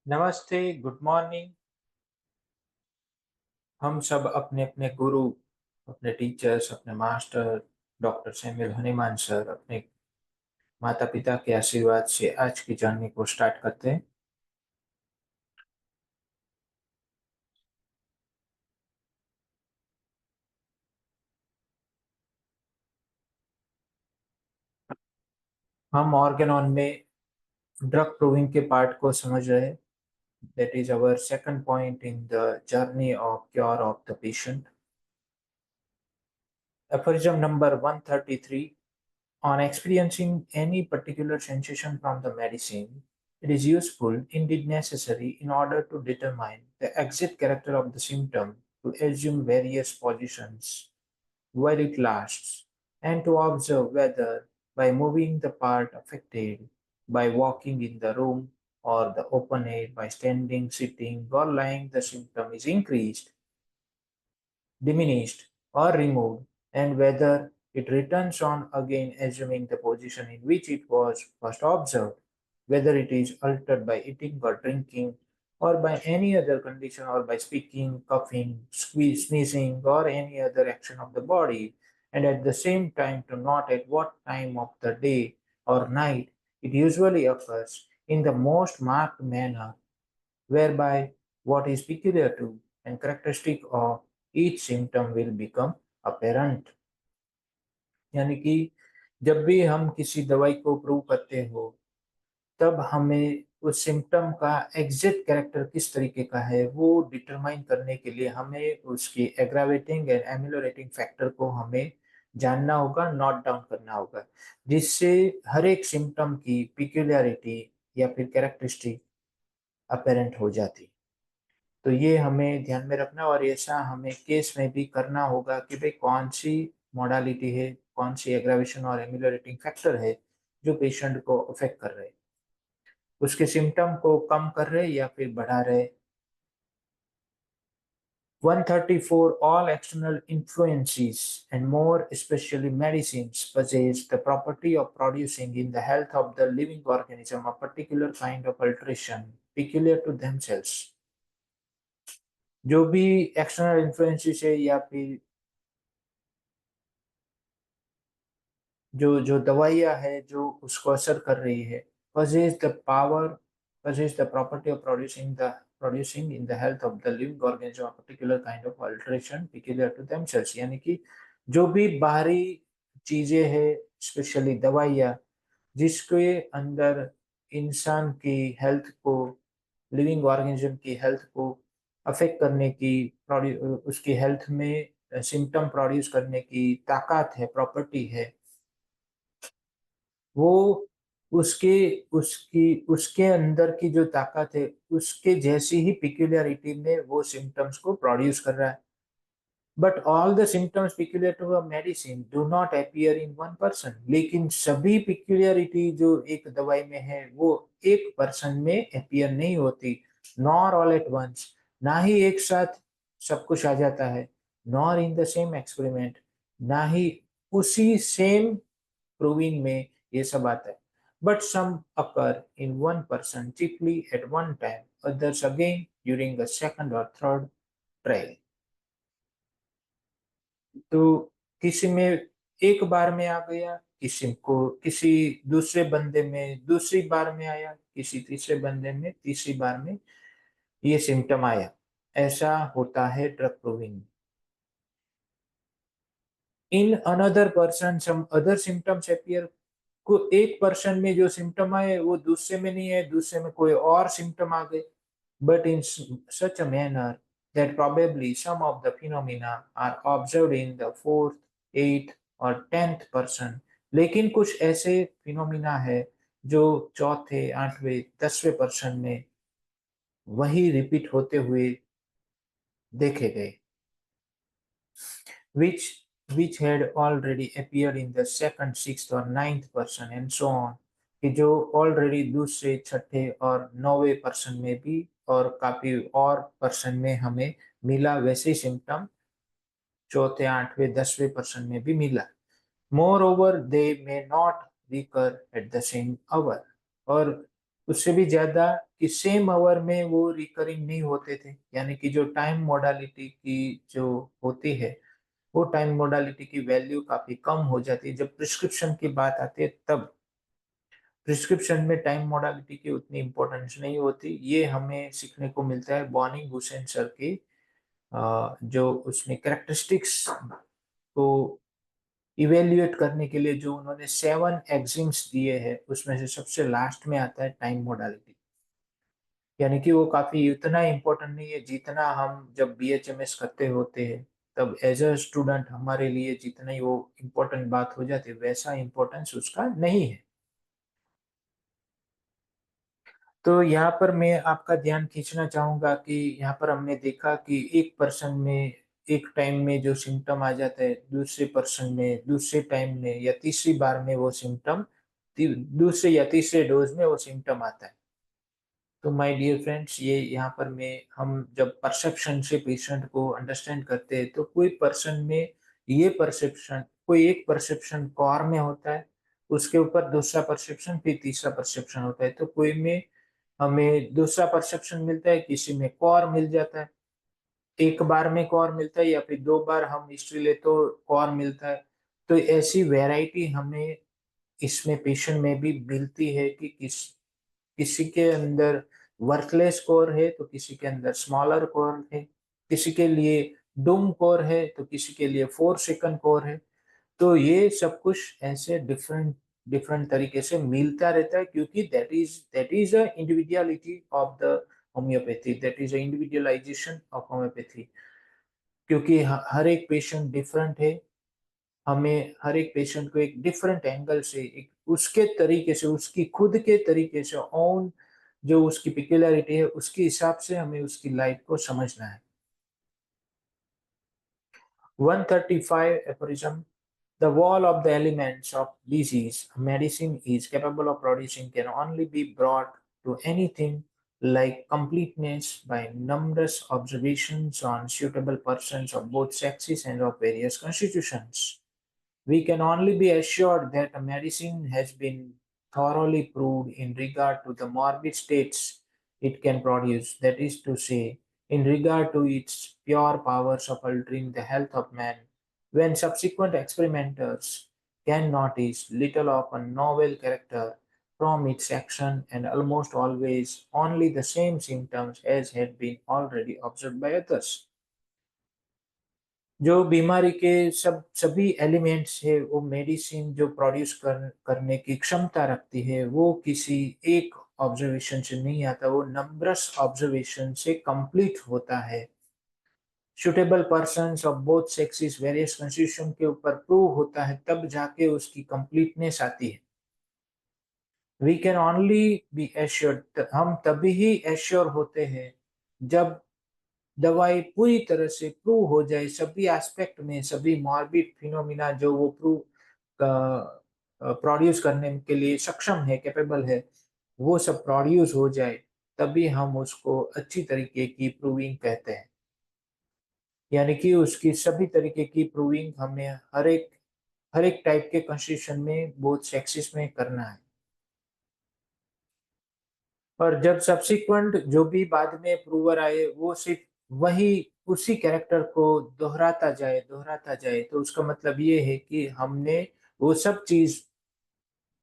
नमस्ते, good morning. हम सब अपने अपने गुरु, अपने टीचर्स, अपने मास्टर डॉक्टर सैमुअल हनीमान सर, अपने माता पिता के आशीर्वाद से आज की जर्नी को स्टार्ट करते हैं। हम ऑर्गेनॉन में ड्रग प्रूविंग के पार्ट को समझ रहे हैं। That is our second point in the journey of cure of the patient. Aphorism number 133. On experiencing any particular sensation from the medicine, it is useful, indeed necessary, in order to determine the exact character of the symptom, to assume various positions while it lasts, and to observe whether, by moving the part affected, by walking in the room or the open air, by standing, sitting, or lying, the symptom is increased, diminished, or removed, and whether it returns on again assuming the position in which it was first observed, whether it is altered by eating or drinking, or by any other condition, or by speaking, coughing, sneezing, or any other action of the body, and at the same time to note at what time of the day or night it usually occurs in the most marked manner, whereby what is peculiar to and characteristic of each symptom will become apparent। यानी कि जब भी हम किसी दवाई को prove करते हो, तब हमें उस सिम्पटम का एग्जैक्ट कैरेक्टर किस तरीके का है वो डिटरमाइन करने के लिए हमें उसकी एग्रावेटिंग एंड एमिलोरेटिंग फैक्टर को हमें जानना होगा, नोट डाउन करना होगा, जिससे हर एक सिम्पटम की पिक्यूलियरिटी या फिर कैरेक्टरिस्टिक अपेरेंट हो जाती। तो ये हमें ध्यान में रखना और ऐसा हमें केस में भी करना होगा कि भाई कौन सी मॉडालिटी है, कौन सी एग्रावेशन और एमिलियोरेटिंग फैक्टर है जो पेशेंट को अफेक्ट कर रहे हैं, उसके सिम्टम को कम कर रहे या फिर बढ़ा रहे। 134. All external influences and more especially medicines possess the property of producing in the health of the living organism a particular kind of alteration peculiar to themselves। जो भी एक्सटर्नल इन्फ्लुएंसेस है या फिर जो जो दवाइयाँ है जो उसको असर कर रही है, possess the power, possess the property of producing in the health of the living organism a particular kind of alteration peculiar to themselves। यानी कि जो भी बाहरी चीजें हैं, स्पेशली दवाइयाँ, जिसके अंदर इंसान की हेल्थ को, लिविंग ऑर्गेनिज्म की हेल्थ को अफेक्ट करने की, उसकी हेल्थ में सिम्टम प्रोड्यूस करने की ताकत है, प्रॉपर्टी है, वो उसके उसकी उसके अंदर की जो ताकत है उसके जैसी ही पिक्यूलियरिटी में वो सिम्टम्स को प्रोड्यूस कर रहा है। But all the symptoms peculiar to a medicine do not appear in one person. लेकिन सभी पिक्यूलियरिटी जो एक दवाई में है वो एक पर्सन में अपीयर नहीं होती, नॉर ऑल एट वंस, ना ही एक साथ सब कुछ आ जाता है, nor in the same experiment, ना ही उसी सेम प्रूविंग में ये सब आता है। But some occur in one person chiefly at one time, others again during the second और थर्ड ट्रायल। तो किसी में एक बार में आ गया, किसी को किसी दूसरे बंदे में दूसरी बार में आया, किसी तीसरे बंदे में तीसरी बार में ये सिम्टम आया। ऐसा होता है drug proving. In another person some other symptoms appear. को एक पर्सन में जो सिम्टम आए वो दूसरे में नहीं है, दूसरे में कोई और सिम्टम आ गए। But in such a manner that probably some of the phenomena are observed in the fourth, eighth और 10th person। लेकिन कुछ ऐसे फिनोमिना है जो चौथे, आठवें, 10वें पर्सन में वही रिपीट होते हुए देखे गए, which which had already appeared in the second, sixth और ninth person and so on। कि जो ऑलरेडी दूसरे, छठे और नौवे पर्सन में भी और काफी और पर्सन में हमें मिला, वैसे सिम्टम चौथे, आठवें, 10वें पर्सन में भी मिला। Moreover they may not recur at the same hour. और उससे भी ज्यादा कि सेम आवर में वो रिकरिंग नहीं होते थे, यानी कि जो टाइम मोडालिटी की जो होती है, वो टाइम मोडालिटी की वैल्यू काफी कम हो जाती है। जब प्रिस्क्रिप्शन की बात आती है तब प्रिस्क्रिप्शन में टाइम मोडालिटी की उतनी इंपॉर्टेंस नहीं होती। ये हमें सीखने को मिलता है बॉर्निंग हुसैन सर की जो उसने कैरेक्टरिस्टिक्स को इवेल्युएट करने के लिए जो उन्होंने 7 एक्सिम्स दिए हैं, उसमें से सबसे लास्ट में आता है टाइम मोडालिटी। यानी कि वो काफी उतना इम्पोर्टेंट नहीं है जितना हम जब बीएचएमएस करते होते हैं तब एज अ स्टूडेंट हमारे लिए जितना ही वो इम्पोर्टेंट बात हो जाती है, वैसा इम्पोर्टेंस उसका नहीं है। तो यहाँ पर मैं आपका ध्यान खींचना चाहूंगा कि यहाँ पर हमने देखा कि एक पर्सन में एक टाइम में जो सिम्टम आ जाता है, दूसरे पर्सन में दूसरे टाइम में या तीसरी बार में वो सिम्टम, दूसरे या तीसरे डोज में वो सिम्टम आता है। तो माय डियर फ्रेंड्स, ये यहाँ पर मैं हम जब परसेप्शन से पेशेंट को अंडरस्टैंड करते हैं तो कोई पर्सन में ये परसेप्शन, कोई एक परसेप्शन कोर में होता है, उसके ऊपर दूसरा परसेप्शन, फिर तीसरा परसेप्शन होता है। तो कोई में हमें दूसरा परसेप्शन मिलता है, किसी में कोर मिल जाता है, एक बार में कोर मिलता है या फिर 2 बार हम हिस्ट्री ले तो कोर मिलता है। तो ऐसी वैरायटी हमें इसमें पेशेंट में भी मिलती है कि किसी के अंदर वर्थलेस कोर है तो किसी के अंदर स्मॉलर कोर है, किसी के लिए डूम कोर है तो किसी के लिए 4 सेकंड कोर है। तो ये सब कुछ ऐसे डिफरेंट डिफरेंट तरीके से मिलता रहता है, क्योंकि that is a individuality of the homeopathy, that is a individualisation of homeopathy. क्योंकि हर एक पेशेंट डिफरेंट है, हमें हर एक पेशेंट को एक डिफरेंट एंगल से, एक उसके तरीके से, उसकी खुद के तरीके से ओन जो उसकी पिक्युलरिटी है उसके हिसाब से हमें उसकी लाइफ को समझना है। 135 aphorism. The wall of the elements of disease a medicine is capable of producing can only be brought to anything like completeness by numerous observations on suitable persons of both sexes and of various constitutions. We can only be assured that a medicine has been thoroughly proved in regard to the morbid states it can produce, that is to say, in regard to its pure powers of altering the health of man, when subsequent experimenters can notice little of a novel character from its action and almost always only the same symptoms as had been already observed by others. जो बीमारी के सभी elements है, वो medicine जो produce करने की क्षमता रखती है, वो किसी एक ऑब्जर्वेशन से नहीं आता, वो नंबरस ऑब्जर्वेशन से कंप्लीट होता है। Suitable persons of both sexes various constitution के ऊपर प्रूव होता है, तब जाके उसकी कंप्लीटनेस आती है। We can only be assured, हम तभी ही एश्योर होते हैं जब दवाई पूरी तरह से प्रूव हो जाए, सभी एस्पेक्ट में, सभी मॉर्बिड फिनोमिना जो वो प्रूव प्रोड्यूस करने के लिए सक्षम है, कैपेबल है, वो सब प्रोड्यूस हो जाए, तभी हम उसको अच्छी तरीके की प्रूविंग कहते हैं। यानी कि उसकी सभी तरीके की प्रूविंग हमें हर एक टाइप के कॉन्स्टिट्यूशन में बोथ सेक्सेस में करना है। और जब सब्सिक्वेंट जो भी बाद में प्रूवर आए वो सिर्फ वही उसी कैरेक्टर को दोहराता जाए, तो उसका मतलब ये है कि हमने वो सब चीज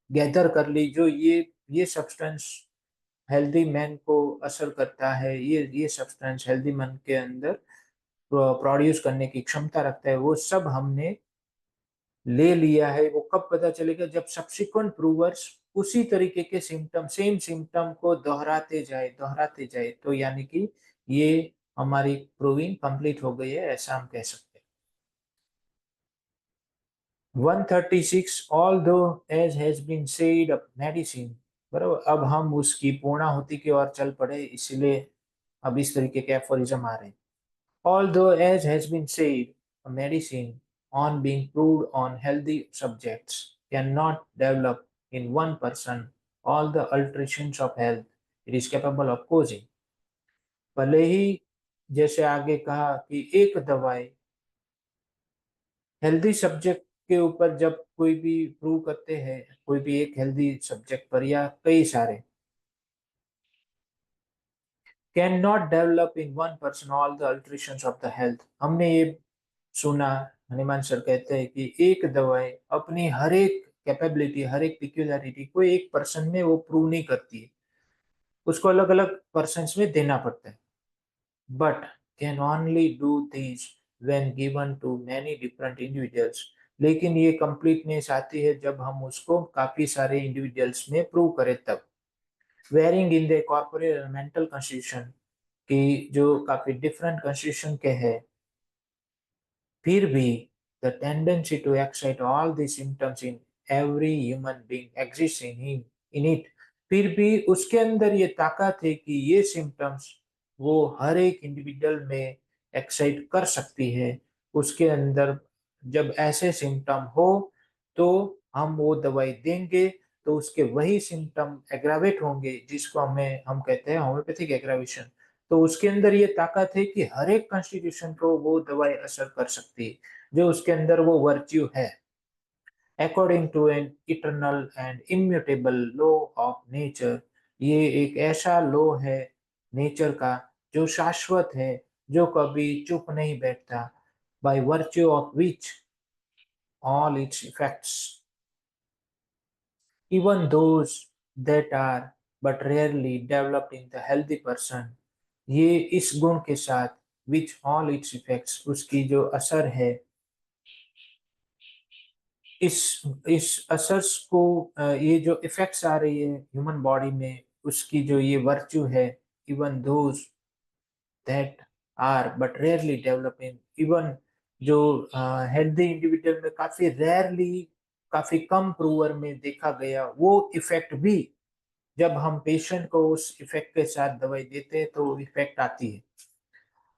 गैदर कर ली जो ये सब्सटेंस हेल्दी मैन को असर करता है, ये सब्सटेंस हेल्दी मैन के अंदर प्रोड्यूस करने की क्षमता रखता है, वो सब हमने ले लिया है। वो कब पता चलेगा? जब सब्सिक्वेंट प्रूवर्स उसी तरीके के सिम्टम, सेम सिम्टम को दोहराते जाए, तो यानी कि ये हमारी प्रूविंग कंप्लीट हो गई है, ऐसा हम कह सकते हैं। 136 although as has been said of medicine, बराबर। अब हम उसकी पूर्णाहुति की ओर चल पड़े, इसलिए अब इस तरीके के एफोरिज्म आ रहे हैं। Although, as has been said, a medicine, on being proved on healthy subjects, cannot develop in one person all the alterations of health it is capable of causing. भले ही जैसे आगे कहा कि एक दवाई हेल्दी सब्जेक्ट के ऊपर जब कोई भी प्रूव करते हैं, कोई भी एक हेल्दी सब्जेक्ट पर या कई सारे, can not develop in one person all the alterations of the health. हमने ये सुना, हनुमान सर कहते हैं कि एक दवाई अपनी हर एक कैपेबिलिटी, हर एक पिक्यूलरिटी को एक पर्सन में वो प्रूव नहीं करती है, उसको अलग अलग पर्सन में देना पड़ता है, but can only do this when given to many different individuals. लेकिन ये कंप्लीटनेस आती है जब हम उसको काफी सारे इंडिविजुअल्स में प्रूव करें तब। Varying in the corporate mental constitution की जो काफी डिफरेंट कॉन्स्टिट्यूशन के हैं, फिर भी the tendency to excite all the symptoms in every human being exists in it। फिर भी उसके अंदर ये ताकत है कि ये सिम्टम्स वो हर एक इंडिविजुअल में एक्साइट कर सकती है। उसके अंदर जब ऐसे सिम्टम हो तो हम वो दवाई देंगे तो उसके वही सिम्टम एग्रावेट होंगे, जिसको हम कहते हैं होम्योपैथिक एग्रावेशन। तो उसके अंदर ये ताकत है कि हर एक कॉन्स्टिट्यूशन को वो दवाई असर कर सकती है, जो उसके अंदर वो वर्च्यू है। According to an eternal and immutable law of nature, ये एक ऐसा लॉ है नेचर का जो शाश्वत है, जो कभी चुप नहीं बैठता। By virtue of which all it's effects, even those that are but rarely developed in the healthy person, ये इस गुण के साथ which all its effects, उसकी जो असर है, इस इस असर को ये जो इफेक्ट्स आ रही है ह्यूमन बॉडी में, उसकी जो ये वर्च्यू है, even those that are but rarely develop in, even जो हेल्दी इंडिविजुअल में काफी रेयरली, काफी कम प्रूवर में देखा गया वो इफेक्ट भी, जब हम पेशेंट को उस इफेक्ट के साथ दवाई देते हैं तो इफेक्ट आती है,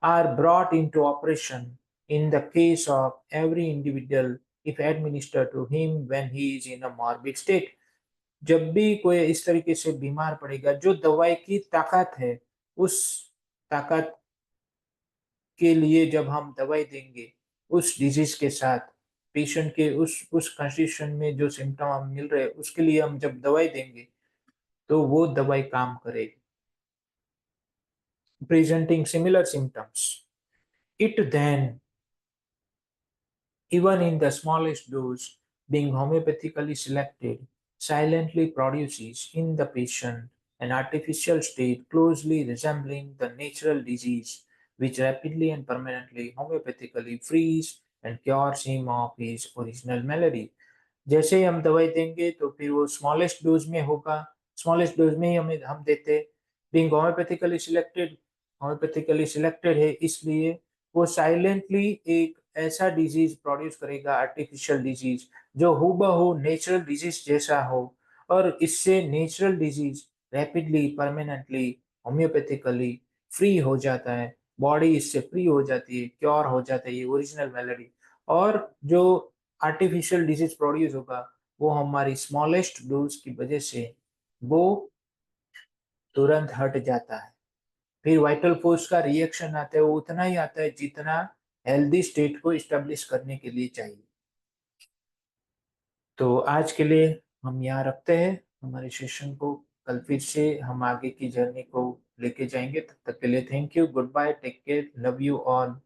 are brought into operation in the case of every individual if administered to him when he is in a morbid state। जब भी कोई इस तरीके से बीमार पड़ेगा, जो दवाई की ताकत है, उस ताकत के लिए जब हम दवाई देंगे उस डिजीज के साथ, पेशेंट के उस कंडीशन में जो सिम्टम हम मिल रहे हैं उसके लिए हम जब दवाई देंगे तो वो दवाई काम करेगी। Presenting similar symptoms, it then, even in the smallest dose, being homeopathically selected, silently produces in the patient an artificial state closely resembling the natural disease, which rapidly and permanently homeopathically frees and cures him of his original malady। जैसे ही हम दवाई देंगे तो फिर वो smallest dose में होगा, smallest dose में ही हमें हम देते, बीइंग होम्योपैथिकली सिलेक्टेड है, इसलिए वो साइलेंटली एक ऐसा डिजीज प्रोड्यूस करेगा, आर्टिफिशियल डिजीज जो हूबहू नेचुरल डिजीज जैसा हो, और इससे natural disease rapidly permanently homeopathically free हो जाता है, बॉडी इससे फ्री हो जाती है, क्योर हो जाता है ये ओरिजिनल मेलेडी। और जो आर्टिफिशियल डिजीज प्रोड्यूस होगा वो हमारी स्मॉलेस्ट डोज की वजह से वो तुरंत हट जाता है। फिर वाइटल फोर्स का रिएक्शन आता है, वो उतना ही आता है जितना हेल्दी स्टेट को इस्टेब्लिश करने के लिए चाहिए। तो आज के लिए हम यहाँ रखते हैं हमारे सेशन को, कल फिर से हम आगे की जर्नी को लेके जाएंगे। तब तक के लिए thank you, goodbye, take care, love you all.